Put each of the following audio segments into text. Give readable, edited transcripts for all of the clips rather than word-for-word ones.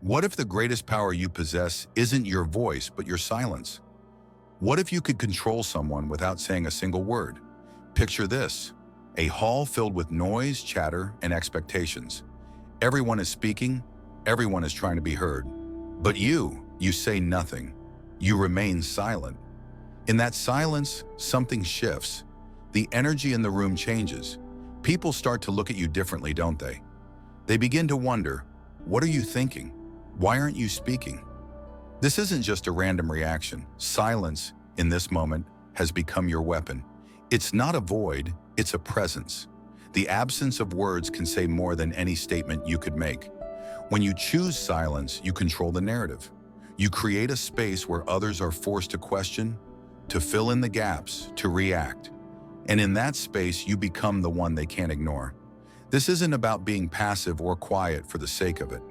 What if the greatest power you possess isn't your voice, but your silence? What if you could control someone without saying a single word? Picture this: a hall filled with noise, chatter, and expectations. Everyone is speaking, everyone is trying to be heard. But you say nothing. You remain silent. In that silence, something shifts. The energy in the room changes. People start to look at you differently, don't they? They begin to wonder, what are you thinking? Why aren't you speaking? This isn't just a random reaction. Silence, in this moment, has become your weapon. It's not a void, it's a presence. The absence of words can say more than any statement you could make. When you choose silence, you control the narrative. You create a space where others are forced to question, to fill in the gaps, to react. And in that space, you become the one they can't ignore. This isn't about being passive or quiet for the sake of it.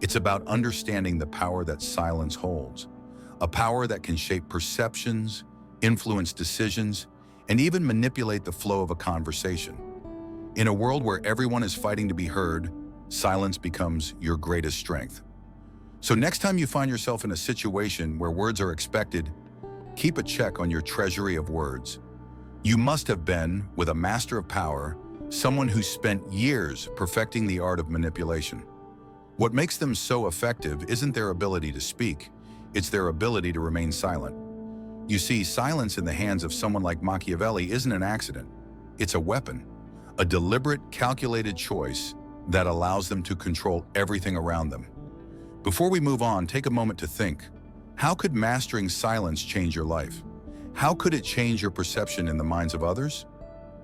It's about understanding the power that silence holds, a power that can shape perceptions, influence decisions, and even manipulate the flow of a conversation. In a world where everyone is fighting to be heard, silence becomes your greatest strength. So next time you find yourself in a situation where words are expected, keep a check on your treasury of words. You must have been, with a master of power, someone who spent years perfecting the art of manipulation. What makes them so effective isn't their ability to speak, it's their ability to remain silent. You see, silence in the hands of someone like Machiavelli isn't an accident. It's a weapon, a deliberate, calculated choice that allows them to control everything around them. Before we move on, take a moment to think. How could mastering silence change your life? How could it change your perception in the minds of others?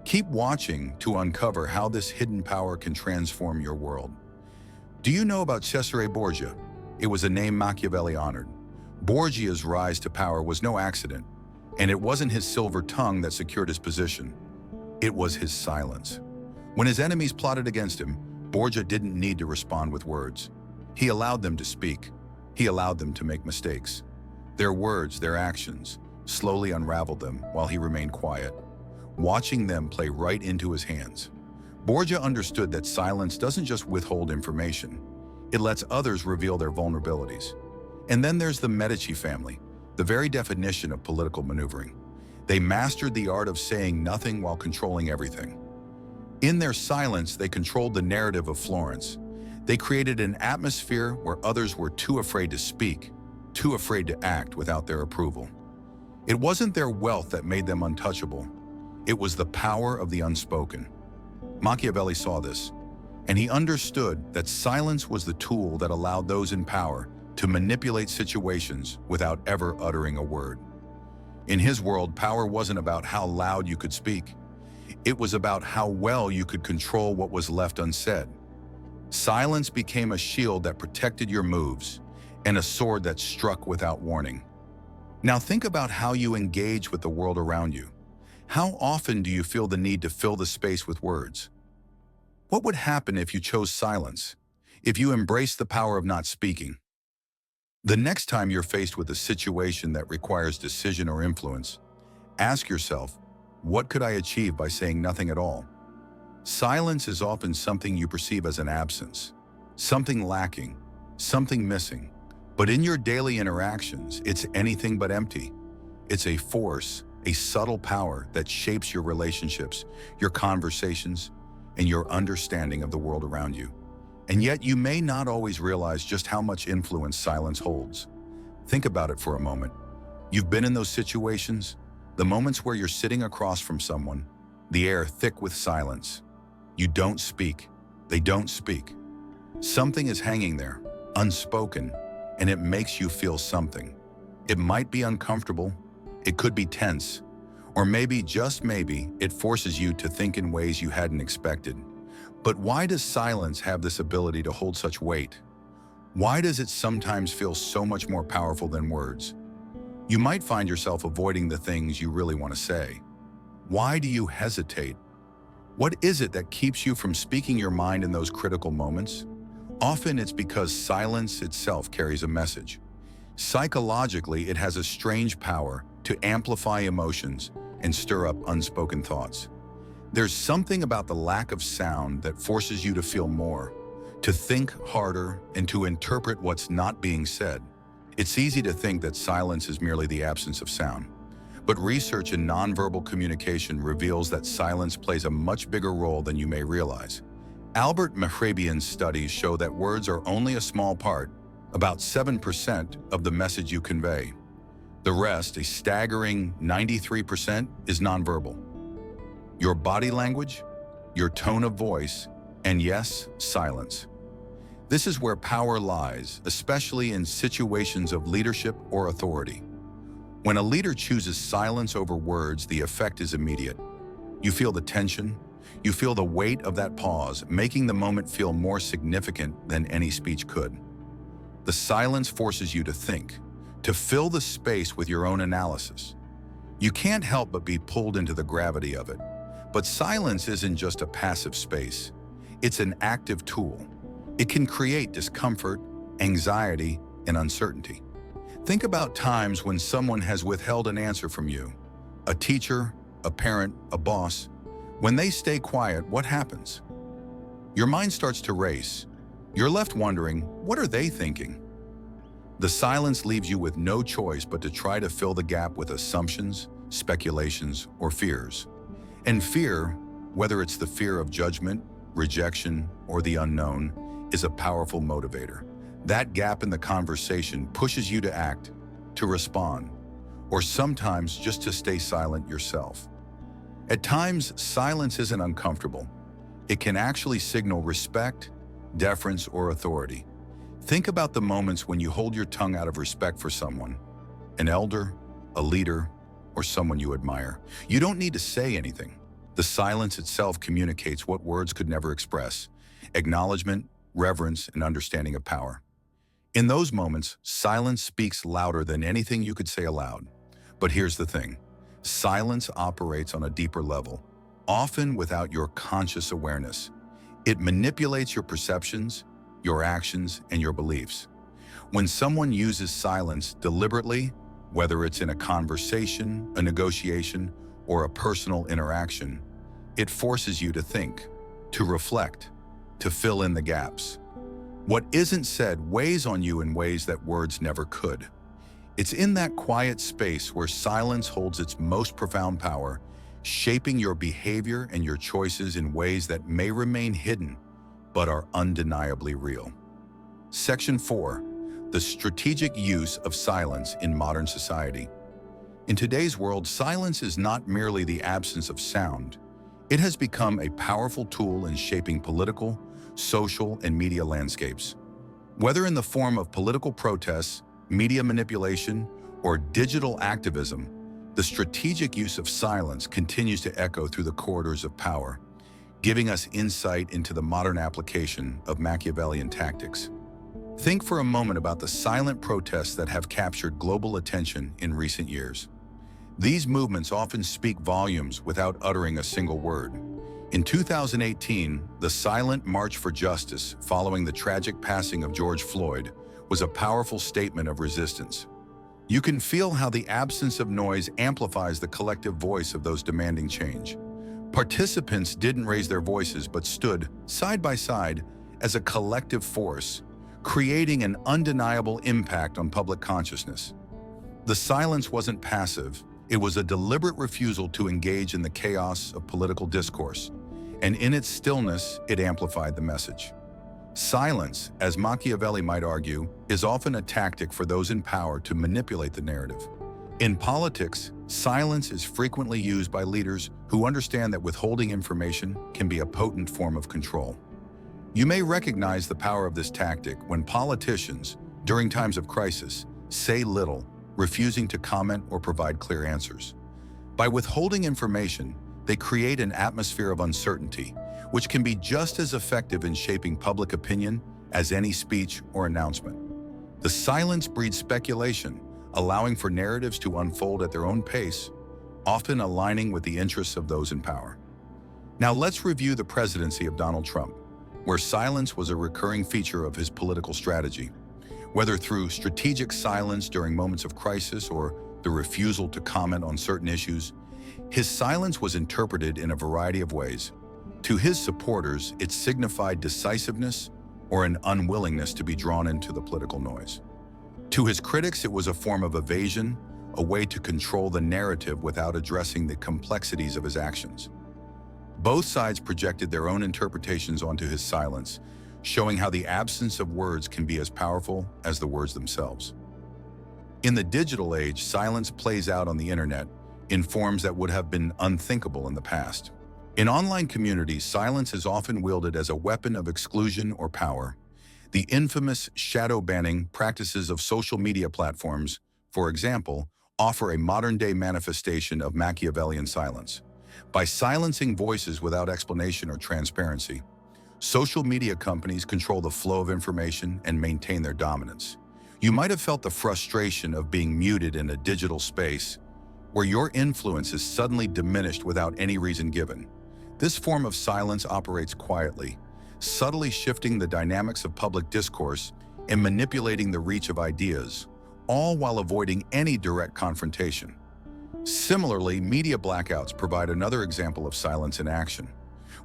Keep watching to uncover how this hidden power can transform your world. Do you know about Cesare Borgia? It was a name Machiavelli honored. Borgia's rise to power was no accident, and it wasn't his silver tongue that secured his position. It was his silence. When his enemies plotted against him, Borgia didn't need to respond with words. He allowed them to speak. He allowed them to make mistakes. Their words, their actions, slowly unraveled them while he remained quiet, watching them play right into his hands. Borgia understood that silence doesn't just withhold information, it lets others reveal their vulnerabilities. And then there's the Medici family, the very definition of political maneuvering. They mastered the art of saying nothing while controlling everything. In their silence, they controlled the narrative of Florence. They created an atmosphere where others were too afraid to speak, too afraid to act without their approval. It wasn't their wealth that made them untouchable. It was the power of the unspoken. Machiavelli saw this, and he understood that silence was the tool that allowed those in power to manipulate situations without ever uttering a word. In his world, power wasn't about how loud you could speak. It was about how well you could control what was left unsaid. Silence became a shield that protected your moves and a sword that struck without warning. Now think about how you engage with the world around you. How often do you feel the need to fill the space with words? What would happen if you chose silence, if you embraced the power of not speaking? The next time you're faced with a situation that requires decision or influence, ask yourself, what could I achieve by saying nothing at all? Silence is often something you perceive as an absence, something lacking, something missing. But in your daily interactions, it's anything but empty. It's a force, a subtle power that shapes your relationships, your conversations, and your understanding of the world around you. And yet you may not always realize just how much influence silence holds. Think about it for a moment. You've been in those situations, the moments where you're sitting across from someone, the air thick with silence. You don't speak. They don't speak. Something is hanging there, unspoken, and it makes you feel something. It might be uncomfortable, it could be tense, or maybe, just maybe, it forces you to think in ways you hadn't expected. But why does silence have this ability to hold such weight? Why does it sometimes feel so much more powerful than words? You might find yourself avoiding the things you really want to say. Why do you hesitate? What is it that keeps you from speaking your mind in those critical moments? Often it's because silence itself carries a message. Psychologically, it has a strange power to amplify emotions and stir up unspoken thoughts. There's something about the lack of sound that forces you to feel more, to think harder, and to interpret what's not being said. It's easy to think that silence is merely the absence of sound. But research in nonverbal communication reveals that silence plays a much bigger role than you may realize. Albert Machiavelli's studies show that words are only a small part, about 7% of the message you convey. The rest, a staggering 93%, is nonverbal. Your body language, your tone of voice, and yes, silence. This is where power lies, especially in situations of leadership or authority. When a leader chooses silence over words, the effect is immediate. You feel the tension, you feel the weight of that pause, making the moment feel more significant than any speech could. The silence forces you to think, to fill the space with your own analysis. You can't help but be pulled into the gravity of it. But silence isn't just a passive space. It's an active tool. It can create discomfort, anxiety, and uncertainty. Think about times when someone has withheld an answer from you. A teacher, a parent, a boss. When they stay quiet, what happens? Your mind starts to race. You're left wondering, what are they thinking? The silence leaves you with no choice but to try to fill the gap with assumptions, speculations, or fears. And fear, whether it's the fear of judgment, rejection, or the unknown, is a powerful motivator. That gap in the conversation pushes you to act, to respond, or sometimes just to stay silent yourself. At times, silence isn't uncomfortable. It can actually signal respect, deference, or authority. Think about the moments when you hold your tongue out of respect for someone, an elder, a leader, or someone you admire. You don't need to say anything. The silence itself communicates what words could never express: acknowledgement, reverence, and understanding of power. In those moments, silence speaks louder than anything you could say aloud. But here's the thing. Silence operates on a deeper level, often without your conscious awareness. It manipulates your perceptions, your actions, and your beliefs. When someone uses silence deliberately, whether it's in a conversation, a negotiation, or a personal interaction, it forces you to think, to reflect, to fill in the gaps. What isn't said weighs on you in ways that words never could. It's in that quiet space where silence holds its most profound power, shaping your behavior and your choices in ways that may remain hidden, but are undeniably real. Section 4. The strategic use of silence in modern society. In today's world, silence is not merely the absence of sound. It has become a powerful tool in shaping political, social, and media landscapes. Whether in the form of political protests, media manipulation, or digital activism, the strategic use of silence continues to echo through the corridors of power, giving us insight into the modern application of Machiavellian tactics. Think for a moment about the silent protests that have captured global attention in recent years. These movements often speak volumes without uttering a single word. In 2018, the silent March for Justice following the tragic passing of George Floyd was a powerful statement of resistance. You can feel how the absence of noise amplifies the collective voice of those demanding change. Participants didn't raise their voices but stood side by side as a collective force, creating an undeniable impact on public consciousness. The silence wasn't passive, it was a deliberate refusal to engage in the chaos of political discourse, and in its stillness, it amplified the message. Silence, as Machiavelli might argue, is often a tactic for those in power to manipulate the narrative. In politics, silence is frequently used by leaders who understand that withholding information can be a potent form of control. You may recognize the power of this tactic when politicians, during times of crisis, say little, refusing to comment or provide clear answers. By withholding information, they create an atmosphere of uncertainty, which can be just as effective in shaping public opinion as any speech or announcement. The silence breeds speculation, allowing for narratives to unfold at their own pace, often aligning with the interests of those in power. Now let's review the presidency of Donald Trump, where silence was a recurring feature of his political strategy. Whether through strategic silence during moments of crisis or the refusal to comment on certain issues, his silence was interpreted in a variety of ways. To his supporters, it signified decisiveness or an unwillingness to be drawn into the political noise. To his critics, it was a form of evasion, a way to control the narrative without addressing the complexities of his actions. Both sides projected their own interpretations onto his silence, showing how the absence of words can be as powerful as the words themselves. In the digital age, silence plays out on the internet in forms that would have been unthinkable in the past. In online communities, silence is often wielded as a weapon of exclusion or power. The infamous shadow banning practices of social media platforms, for example, offer a modern-day manifestation of Machiavellian silence. By silencing voices without explanation or transparency, social media companies control the flow of information and maintain their dominance. You might have felt the frustration of being muted in a digital space, where your influence is suddenly diminished without any reason given. This form of silence operates quietly, subtly shifting the dynamics of public discourse and manipulating the reach of ideas, all while avoiding any direct confrontation. Similarly, media blackouts provide another example of silence in action.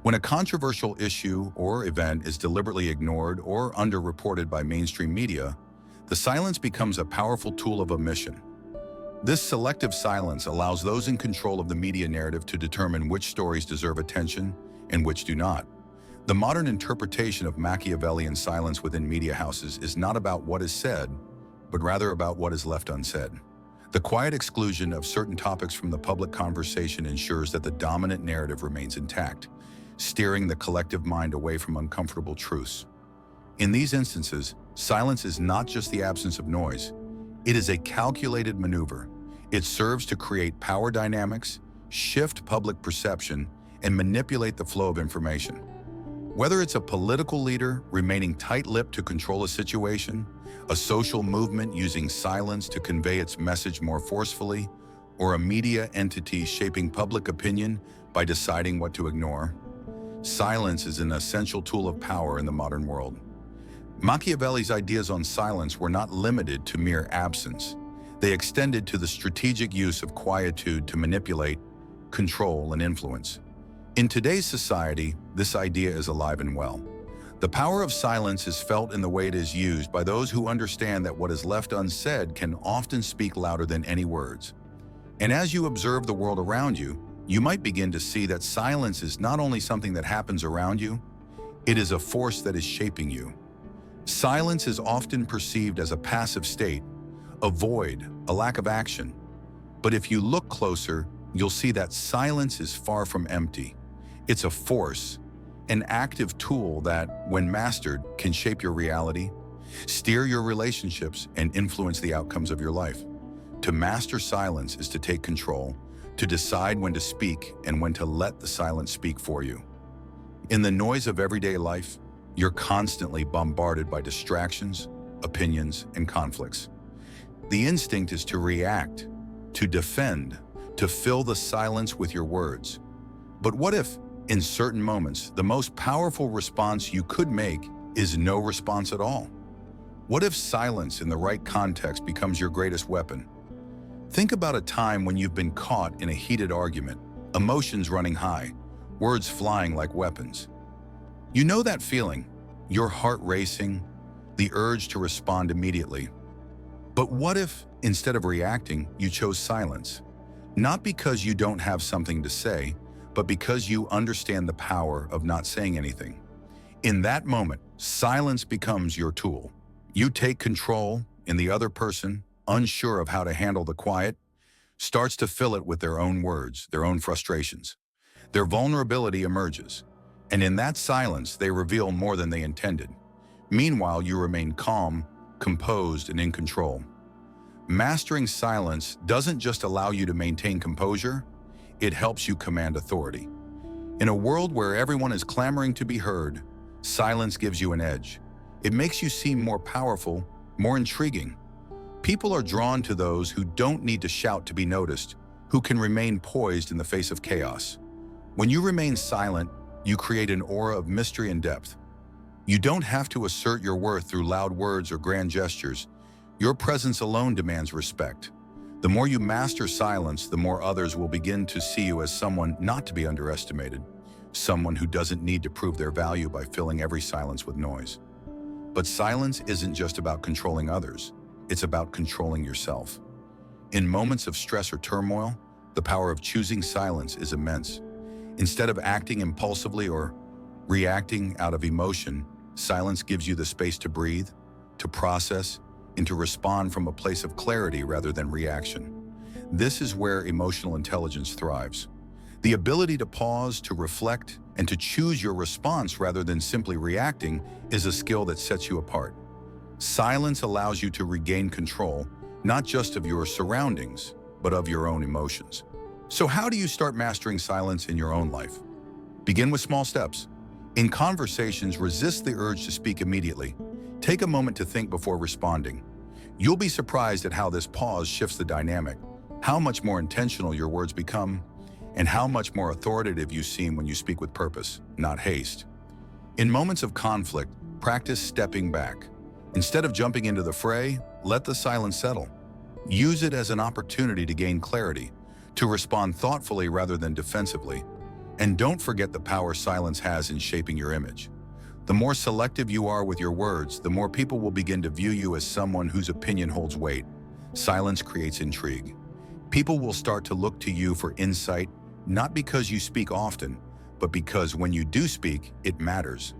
When a controversial issue or event is deliberately ignored or underreported by mainstream media, the silence becomes a powerful tool of omission. This selective silence allows those in control of the media narrative to determine which stories deserve attention and which do not. The modern interpretation of Machiavellian silence within media houses is not about what is said, but rather about what is left unsaid. The quiet exclusion of certain topics from the public conversation ensures that the dominant narrative remains intact, steering the collective mind away from uncomfortable truths. In these instances, silence is not just the absence of noise. It is a calculated maneuver. It serves to create power dynamics, shift public perception, and manipulate the flow of information. Whether it's a political leader remaining tight-lipped to control a situation, a social movement using silence to convey its message more forcefully, or a media entity shaping public opinion by deciding what to ignore, silence is an essential tool of power in the modern world. Machiavelli's ideas on silence were not limited to mere absence. They extended to the strategic use of quietude to manipulate, control, and influence. In today's society, this idea is alive and well. The power of silence is felt in the way it is used by those who understand that what is left unsaid can often speak louder than any words. And as you observe the world around you, you might begin to see that silence is not only something that happens around you, it is a force that is shaping you. Silence is often perceived as a passive state, a void, a lack of action. But if you look closer, you'll see that silence is far from empty. It's a force, an active tool that, when mastered, can shape your reality, steer your relationships, and influence the outcomes of your life. To master silence is to take control, to decide when to speak and when to let the silence speak for you. In the noise of everyday life, you're constantly bombarded by distractions, opinions, and conflicts. The instinct is to react, to defend, to fill the silence with your words. But what if, in certain moments, the most powerful response you could make is no response at all? What if silence in the right context becomes your greatest weapon? Think about a time when you've been caught in a heated argument, emotions running high, words flying like weapons. You know that feeling, your heart racing, the urge to respond immediately. But what if, instead of reacting, you chose silence? Not because you don't have something to say, but because you understand the power of not saying anything. In that moment, silence becomes your tool. You take control, and the other person, unsure of how to handle the quiet, starts to fill it with their own words, their own frustrations. Their vulnerability emerges, and in that silence, they reveal more than they intended. Meanwhile, you remain calm, composed, and in control. Mastering silence doesn't just allow you to maintain composure, it helps you command authority. In a world where everyone is clamoring to be heard, silence gives you an edge. It makes you seem more powerful, more intriguing. People are drawn to those who don't need to shout to be noticed, who can remain poised in the face of chaos. When you remain silent, you create an aura of mystery and depth. You don't have to assert your worth through loud words or grand gestures. Your presence alone demands respect. The more you master silence, the more others will begin to see you as someone not to be underestimated, someone who doesn't need to prove their value by filling every silence with noise. But silence isn't just about controlling others, it's about controlling yourself. In moments of stress or turmoil, the power of choosing silence is immense. Instead of acting impulsively or reacting out of emotion, silence gives you the space to breathe, to process, and to respond from a place of clarity rather than reaction. This is where emotional intelligence thrives. The ability to pause, to reflect, and to choose your response rather than simply reacting is a skill that sets you apart. Silence allows you to regain control, not just of your surroundings, but of your own emotions. So how do you start mastering silence in your own life? Begin with small steps. In conversations, resist the urge to speak immediately. Take a moment to think before responding. You'll be surprised at how this pause shifts the dynamic, how much more intentional your words become, and how much more authoritative you seem when you speak with purpose, not haste. In moments of conflict, practice stepping back. Instead of jumping into the fray, let the silence settle. Use it as an opportunity to gain clarity, to respond thoughtfully rather than defensively. And don't forget the power silence has in shaping your image. The more selective you are with your words, the more people will begin to view you as someone whose opinion holds weight. Silence creates intrigue. People will start to look to you for insight, not because you speak often, but because when you do speak, it matters.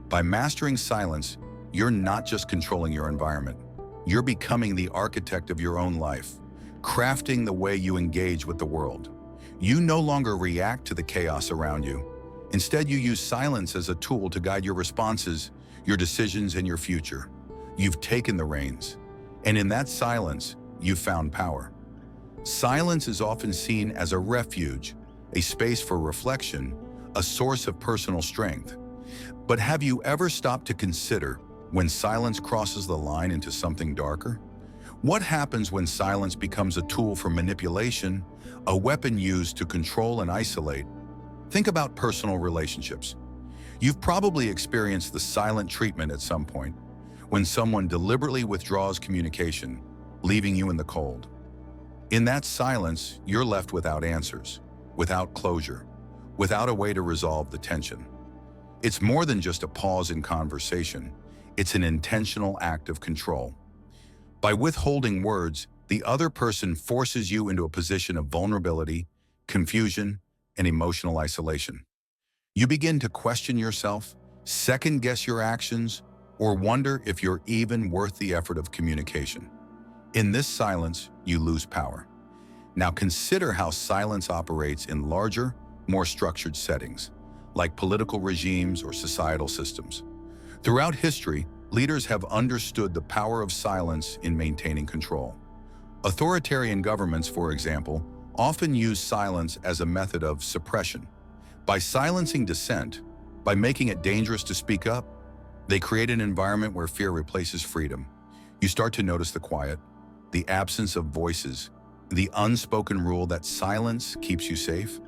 By mastering silence, you're not just controlling your environment. You're becoming the architect of your own life, crafting the way you engage with the world. You no longer react to the chaos around you. Instead, you use silence as a tool to guide your responses, your decisions, and your future. You've taken the reins, and in that silence, you've found power. Silence is often seen as a refuge, a space for reflection, a source of personal strength. But have you ever stopped to consider when silence crosses the line into something darker? What happens when silence becomes a tool for manipulation, a weapon used to control and isolate? Think about personal relationships. You've probably experienced the silent treatment at some point, when someone deliberately withdraws communication, leaving you in the cold. In that silence, you're left without answers, without closure, without a way to resolve the tension. It's more than just a pause in conversation. It's an intentional act of control. By withholding words, the other person forces you into a position of vulnerability, confusion, and emotional isolation. You begin to question yourself, second-guess your actions, or wonder if you're even worth the effort of communication. In this silence, you lose power. Now consider how silence operates in larger, more structured settings, like political regimes or societal systems. Throughout history, leaders have understood the power of silence in maintaining control. Authoritarian governments, for example, often use silence as a method of suppression. By silencing dissent, by making it dangerous to speak up, they create an environment where fear replaces freedom. You start to notice the quiet, the absence of voices, the unspoken rule that silence keeps you safe.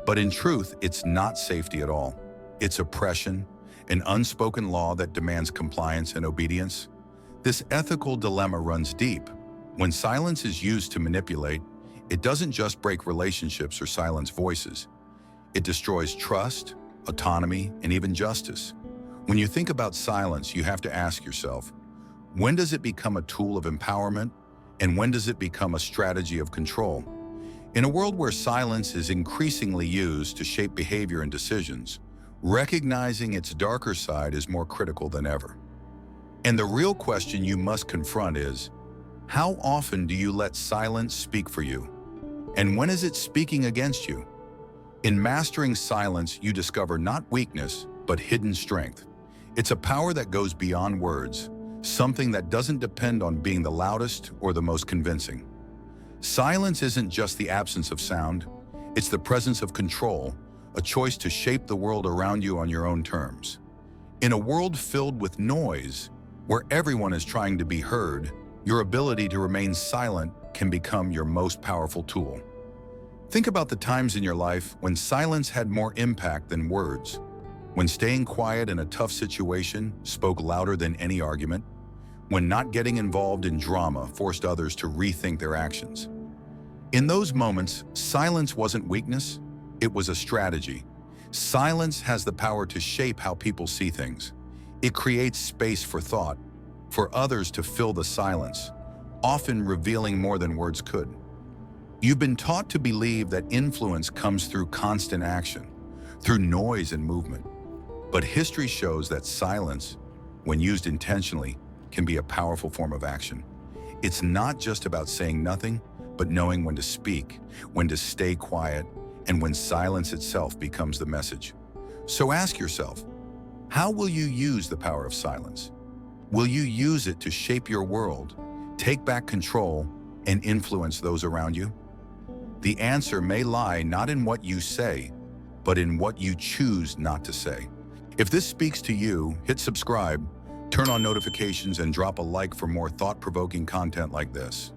But in truth, it's not safety at all. It's oppression, an unspoken law that demands compliance and obedience. This ethical dilemma runs deep. When silence is used to manipulate, it doesn't just break relationships or silence voices. It destroys trust, autonomy, and even justice. When you think about silence, you have to ask yourself, when does it become a tool of empowerment, and when does it become a strategy of control? In a world where silence is increasingly used to shape behavior and decisions, recognizing its darker side is more critical than ever. And the real question you must confront is, how often do you let silence speak for you? And when is it speaking against you? In mastering silence, you discover not weakness, but hidden strength. It's a power that goes beyond words, something that doesn't depend on being the loudest or the most convincing. Silence isn't just the absence of sound, it's the presence of control, a choice to shape the world around you on your own terms. In a world filled with noise, where everyone is trying to be heard, your ability to remain silent can become your most powerful tool. Think about the times in your life when silence had more impact than words, when staying quiet in a tough situation spoke louder than any argument, when not getting involved in drama forced others to rethink their actions. In those moments, silence wasn't weakness, it was a strategy. Silence has the power to shape how people see things. It creates space for thought, for others to fill the silence, often revealing more than words could. You've been taught to believe that influence comes through constant action, through noise and movement. But history shows that silence, when used intentionally, can be a powerful form of action. It's not just about saying nothing, but knowing when to speak, when to stay quiet, and when silence itself becomes the message. So ask yourself, how will you use the power of silence? Will you use it to shape your world, take back control, and influence those around you? The answer may lie not in what you say, but in what you choose not to say. If this speaks to you, hit subscribe, turn on notifications, and drop a like for more thought-provoking content like this.